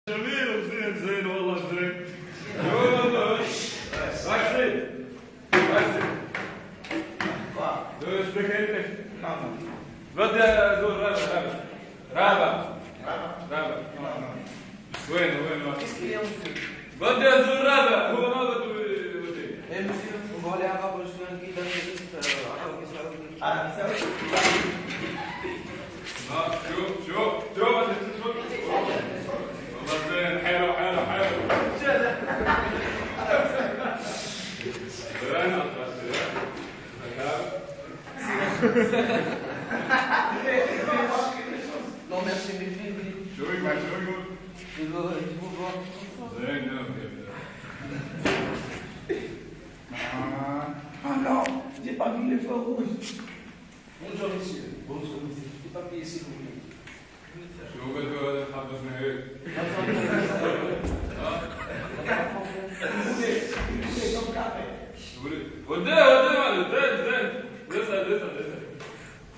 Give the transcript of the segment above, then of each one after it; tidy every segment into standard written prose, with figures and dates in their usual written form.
جميل زين زين والله زين. يلا عكسي عكسي. دوش بكيتك. بدي ازور رابع. وين بدي ازور رابع. هو ما بده ودي. ايه مسيو وقال يا بابا شلون كده شوف والله زين حلو Non merci mes filles. شو يقول زين Ah non, j'ai pas vu les feux rouges. Bonjour monsieur. Bonjour monsieur. Les papiers s'il vous plaît. شو بده تحدثنا هيك؟ وديه زين اسال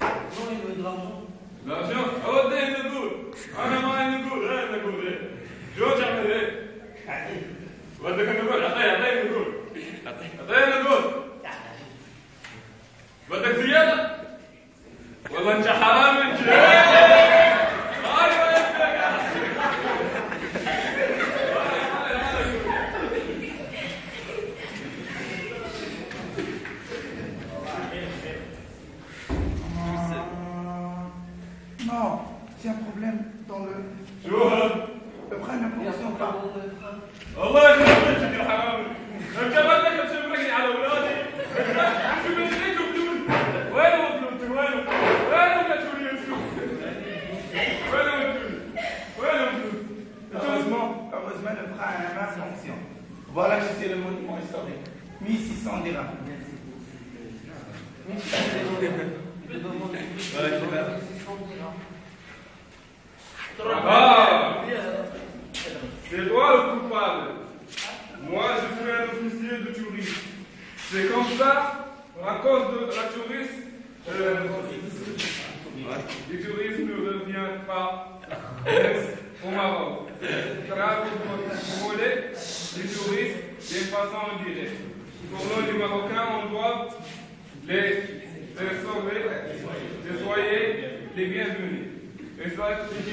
Non, il veut de l'argent. لا شوف اوديه نقول انا ما نقول هيك شو تعمل هيك؟ ودك نقول اعطيه نقول بدك زياده؟ والله انت حرام انت Non, c'est un problème dans le... شو هذا؟ Le frein ne fonctionne pas. والله يخرب بيتك يا حرامي انت بدك تشبكني على اولادي شو بدك بدون وين فلوسك Heureusement, le frein à main fonctionne. Voilà, monsieur le monument historique. 1600 dirhams. Ah, c'est toi le coupable. Moi, je suis un officier de tourisme. C'est comme ça, à cause de la tourisme, le tourisme ne revient pas au Maroc. Car vous voulez les touristes d'une façon directe. Pour nous, les Marocains, on doit les sauver, les soyez les bienvenus. Et ça, c'est